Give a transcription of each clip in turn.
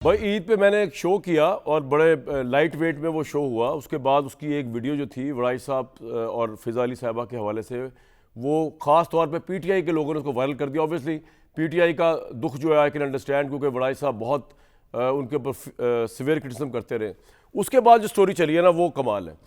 भाई ईद पे मैंने एक शो किया और बड़े लाइट वेट में वो शो हुआ। उसके बाद उसकी एक वीडियो जो थी वड़ाई साहब और फ़िज़ा अली साहबा के हवाले से, वो ख़ास तौर पे पीटीआई के लोगों ने उसको वायरल कर दिया। ऑब्वियसली पीटीआई का दुख जो है आई कैन अंडरस्टैंड, क्योंकि वड़ाई साहब बहुत उनके ऊपर सिवियर क्रिटिसिज्म करते रहे। उसके बाद जो स्टोरी चली है ना, वो कमाल है।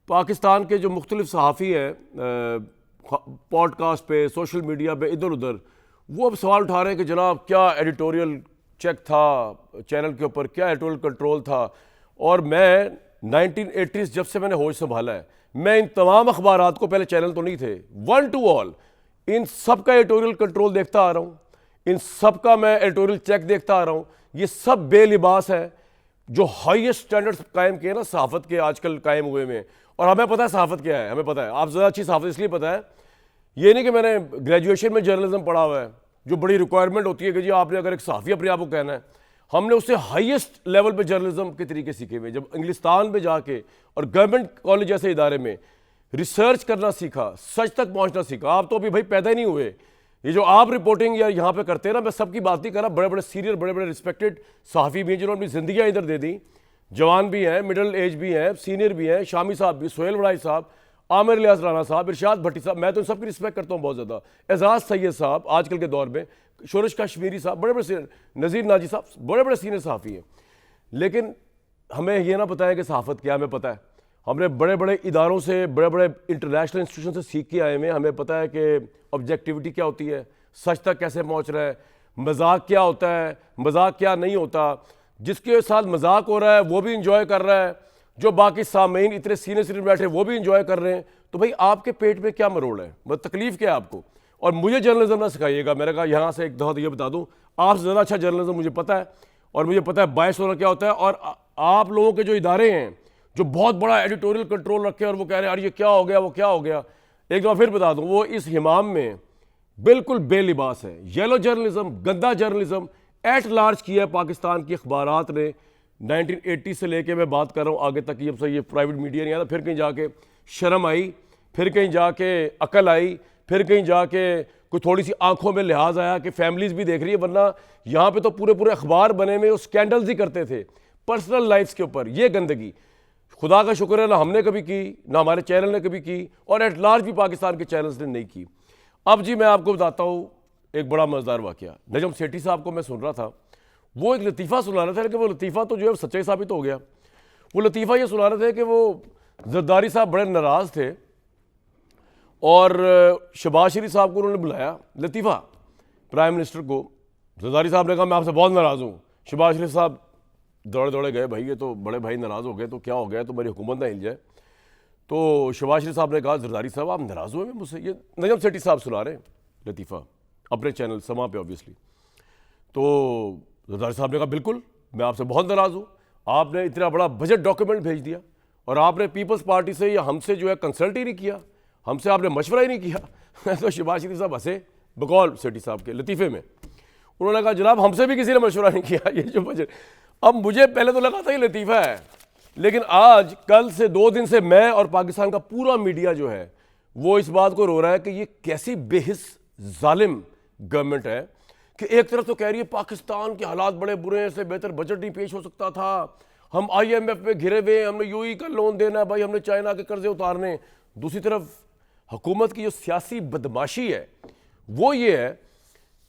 पाकिस्तान के जो मुख्तलिफ सहाफ़ी हैं पॉडकास्ट पे, सोशल मीडिया पे, इधर उधर, वो अब सवाल उठा रहे हैं कि जनाब क्या एडिटोरियल चेक था चैनल के ऊपर, क्या एडिटोरियल कंट्रोल था। और मैं 1980s जब से मैंने होश संभाला है, मैं इन तमाम अखबारात को, पहले चैनल तो नहीं थे, वन टू ऑल, इन सब का एडिटोरियल कंट्रोल देखता आ रहा हूँ, इन सब का मैं एडिटोरियल चेक देखता आ रहा हूँ। ये सब बेलिबास है जो हाईएस्ट स्टैंडर्ड्स कायम किए ना सहाफ़त के, आजकल कायम हुए में। और हमें पता है सहाफ़त क्या है, हमें पता है। आप ज़्यादा अच्छी सहाफ़त इसलिए पता है, ये नहीं कि मैंने ग्रेजुएशन में जर्नलिज्म पढ़ा हुआ है, जो बड़ी रिक्वायरमेंट होती है कि जी आपने अगर एक सहाफ़ी अपने आप को कहना है। हमने उससे हाईएस्ट लेवल पे जर्नलिज्म के तरीके सीखे हुए। जब इंग्लिस्तान में जाके और गवर्नमेंट कॉलेज जैसे इदारे में रिसर्च करना सीखा, सच तक पहुंचना सीखा। आप तो अभी भाई पैदा ही नहीं हुए। ये जो आप रिपोर्टिंग या यहाँ पे करते हैं ना, मैं सबकी बात नहीं कर रहा, बड़े बड़े सीनियर, बड़े बड़े रिस्पेक्टेड सहाफ़ी भी हैं जिन्होंने अपनी ज़िंदगियाँ इधर दे दी। जवान भी हैं, मिडिल एज भी हैं, सीनियर भी हैं, शामी साहब भी, सोहेल वड़ाई साहब, आमिर लियास राना साहब, इरशाद भट्टी साहब, मैं तो इन सबकी रिस्पेक्ट करता हूँ बहुत ज़्यादा। एजाज सैयद साहब आजकल के दौर में, शोरश कश्मीरी साहब, बड़े बड़े सीनियर, नज़ीर नाजी साहब, बड़े बड़े सीनियर सहाफ़ी हैं। लेकिन हमें ये ना पता है कि सहाफ़त क्या, हमें पता है। हमने बड़े बड़े इदारों से, बड़े बड़े इंटरनेशनल इंस्टीट्यूशन से सीख के आए हैं। हमें पता है कि ऑब्जेक्टिविटी क्या होती है, सच तक कैसे पहुँच रहा है, मजाक क्या होता है, मजाक क्या नहीं होता। जिसके साथ मजाक हो रहा है वो भी इंजॉय कर रहा है, जो बाकी सामीन इतने सीनियर सीनियर बैठे वो भी इंजॉय कर रहे हैं। तो भाई आपके पेट में क्या मरोड़ है, मतलब तकलीफ क्या है आपको। और मुझे जर्नलिज्म ना सिखाइएगा। मैंने कहा यहाँ से एक दफ़ा तो ये बता दूँ, आपसे ज़्यादा अच्छा जर्नलिज्म मुझे पता है, और मुझे पता है बायस होना क्या होता है। और आप लोगों के जो इदारे हैं जो बहुत बड़ा एडिटोरियल कंट्रोल रखे और वो कह रहे हैं अरे ये क्या हो गया, वो क्या हो गया, एक दफ़ा फिर बता दूँ, वो इस हिमाम में बिल्कुल बेलिबास है। येलो जर्नलिज्म, गंदा जर्नलिज्म एट लार्ज किया है पाकिस्तान की अखबारात ने 1980 से लेके, मैं बात कर रहा हूँ आगे तक। जब से ये प्राइवेट मीडिया नहीं आया, फिर कहीं जाके शर्म आई, फिर कहीं जाके अकल आई, फिर कहीं जाके कोई थोड़ी सी आंखों में लिहाज आया कि फैमिलीज भी देख रही है। वरना यहाँ पे तो पूरे पूरे अखबार बने में स्कैंडल्स ही करते थे पर्सनल लाइफ्स के ऊपर। ये गंदगी खुदा का शुक्र है ना हमने कभी की, ना हमारे चैनल ने कभी की, और एट लार्ज भी पाकिस्तान के चैनल्स ने नहीं की। अब जी मैं आपको बताता हूँ एक बड़ा मज़ेदार वाक़या। नजम सेठी साहब को मैं सुन रहा था, वो एक लतीफ़ा सुना रहे थे, लेकिन वो लतीफ़ा तो जो है सच्चाई साबित हो गया। वो लतीफ़ा ये सुना रहे थे कि वो जरदारी साहब बड़े नाराज़ थे और शहबाज शरीफ साहब को उन्होंने बुलाया, लतीफ़ा प्राइम मिनिस्टर को। जरदारी साहब ने कहा मैं आपसे बहुत नाराज़ हूँ। शहबाज शरीफ साहब दौड़े दौड़े गए, भाई ये तो बड़े भाई नाराज़ हो गए तो क्या हो गया, तो मेरी हुकूमत ना हिल जाए। तो शहबाज शरीफ साहब ने कहा जरदारी साहब आप नाराज़ हुए मुझसे। ये नजम सेठी साहब सुना रहे लतीफ़ा अपने चैनल समा पे ऑब्वियसली। तो जरदारी साहब ने कहा बिल्कुल मैं आपसे बहुत नाराज़ हूँ, आपने इतना बड़ा बजट डॉक्यूमेंट भेज दिया और आपने पीपल्स पार्टी से या हमसे जो है कंसल्ट ही नहीं किया, हमसे आपने मशवरा ही नहीं किया। तो शहबाज शरीफ साहब हंसे बकौल सेठी साहब के लतीफ़े में। उन्होंने कहा जनाब हमसे भी किसी ने मशवरा नहीं किया ये जो बजट। अब मुझे पहले तो लगा था ये लतीफ़ा है, लेकिन आज कल से 2 दिन से मैं और पाकिस्तान का पूरा मीडिया जो है वो इस बात को रो रहा है कि ये कैसी बेहिस जालिम गवर्नमेंट है कि एक तरफ तो कह रही है पाकिस्तान के हालात बड़े बुरे हैं, इससे बेहतर बजट नहीं पेश हो सकता था, हम IMF में घिरे हुए हैं, हमने UAE का लोन देना है भाई, हमने चाइना के कर्जे उतारने। दूसरी तरफ हुकूमत की जो सियासी बदमाशी है वो ये है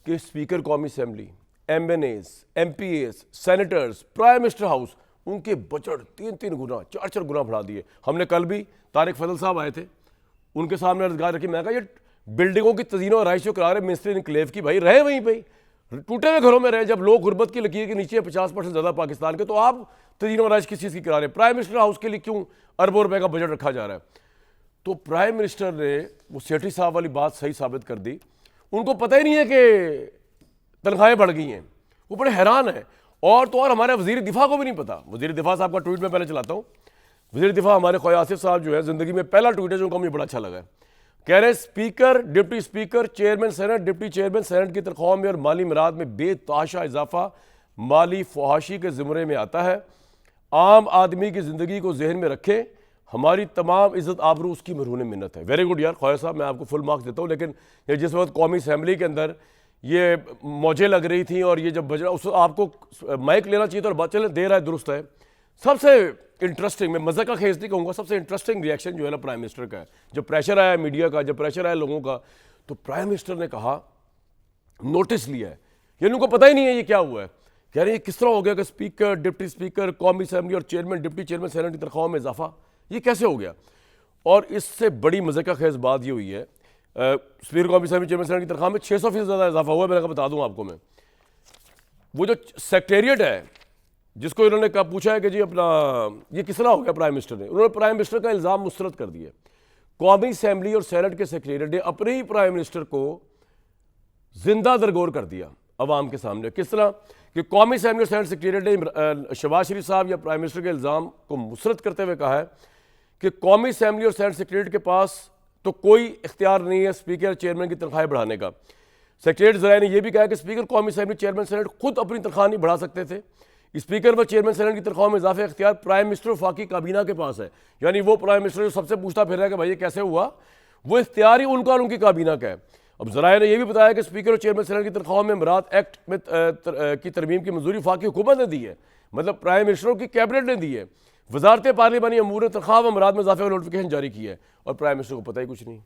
कि स्पीकर कौमी assembly, MNAs, MPAs, senators, prime minister house, उनके बजट 3-3 गुना 4-4 गुना बढ़ा दिए। हमने कल भी तारिक फजल साहब आए थे, उनके सामने अर्ज़गार रखी, मैं कहा ये बिल्डिंगों की तज़ीनो आराइश जो करा रहे मिनिस्टर इनक्लेव की, भाई रहे वहीं पे, टूटे हुए घरों में रहे। जब लोग गुर्बत की लकीर के नीचे 50% ज़्यादा पाकिस्तान के, तो आप तज़ीनो आराइश किस चीज़ की करा रहे हैं। प्राइम मिनिस्टर हाउस के लिए क्यों अरबों रुपए का बजट रखा जा रहा है। तो प्राइम मिनिस्टर ने वो सेठी साहब वाली बात सही साबित कर दी। उनको पता ही नहीं है कि तनख्वाहें बढ़ गई हैं, वो बड़े हैरान हैं। और तो और हमारे वज़ीर दिफा को भी नहीं पता। वज़ीर दिफा साहब का ट्वीट में पहले चलाता हूँ। वज़ीर दिफा हमारे ख्वाजा आसिफ साहब जो है ज़िंदगी में पहला ट्वीट है जो उनको मुझे बड़ा अच्छा लगा है। कह रहे speaker, deputy speaker, chairman senate, deputy chairman senate की तनख्वाहों में और माली मराद में बेतहाशा इजाफा माली फहाशी के ज़िम्मे में आता है। आम आदमी की ज़िंदगी को जहन में रखें, हमारी तमाम इज़्ज़त आबरू उसकी मरहून मिन्नत है। वेरी गुड यार ख्वाजा साहब, मैं आपको फुल मार्क्स देता हूँ। लेकिन ये जिस वक्त कौमी असम्बली के अंदर ये मौजें लग रही थी और ये जब बज रहा उस आपको माइक लेना चाहिए था और बात चले दे रहा है, दुरुस्त है। सबसे इंटरेस्टिंग, मैं मज़ा का खेज नहीं कहूँगा, सबसे इंटरेस्टिंग रिएक्शन जो है ना प्राइम मिनिस्टर का है। जब प्रेशर आया मीडिया का, जब प्रेशर आया लोगों का, तो प्राइम मिनिस्टर ने कहा, नोटिस लिया है, ये उनको पता ही नहीं है ये क्या हुआ है। कह रहे हैं ये किस तरह हो गया कि स्पीकर, डिप्टी स्पीकर, कौमी असेंबली और चेयरमैन, डिप्टी चेयरमैन सेनेट की तनख्वाहों में इजाफा, ये कैसे हो गया। और इससे बड़ी मज़े का खेज बात ये हुई है, स्पीकर कौमी असेंबली चेयरमैन सेनेट की तनख्वाह में 600% ज़्यादा इजाफा हुआ है। मैंने कहा बता दूँ आपको मैं, वो जो सेक्रेटेरिएट है जिसको इन्होंने कहा पूछा है कि जी अपना ये किस तरह हो गया, प्राइम मिनिस्टर ने, उन्होंने प्राइम मिनिस्टर का इल्ज़ाम मुस्तरद कर दिया। कौमी असेंबली और सेनेट के सेक्रेटेरिएट ने अपने ही प्राइम मिनिस्टर को जिंदा दरगोर कर दिया अवाम के सामने। किस तरह कि कौमी असेंबली और सेनेट सेक्रेटेरिएट ने शहबाज शरीफ साहब या प्राइम मिनिस्टर के इल्ज़ाम को मुस्तरद करते हुए कहा है कि कौमी असेंबली और सेनेट सेक्रेटेरिएट के पास तो कोई इख्तियार नहीं है स्पीकर चेयरमैन की तनख्वाहें बढ़ाने का। सेक्रेटरी ज़राए ने यह भी कहा कि स्पीकर कौमी असेंबली चेयरमैन सेनेट खुद अपनी तनख्वाह नहीं बढ़ा सकते थे। स्पीकर व चेयरमैन सेनेट की तनख्वाह में इजाफे इख्तियार प्राइम मिनिस्टर वफाकी काबीना के पास है। यानी वो प्राइम मिनिस्टर जो सबसे पूछता फिर रहा है कि भाई ये कैसे हुआ, वो इख्तियार ही उनका और उनकी काबीना का है। अब ज़राए ने यह भी बताया कि स्पीकर और चेयरमैन सेनेट की तनख्वाह में मराद एक्ट में की तरमीम की मंजूरी वफाकी हुकूमत ने दी है, मतलब प्राइम मिनिस्टरों की कैबिनेट ने दी है। वजारत पार्लिमानी अमूर ने तनख्वाह व मराद में इजाफे का नोटिफिकेशन जारी की है और प्राइम मिनिस्टर को पता ही कुछ नहीं।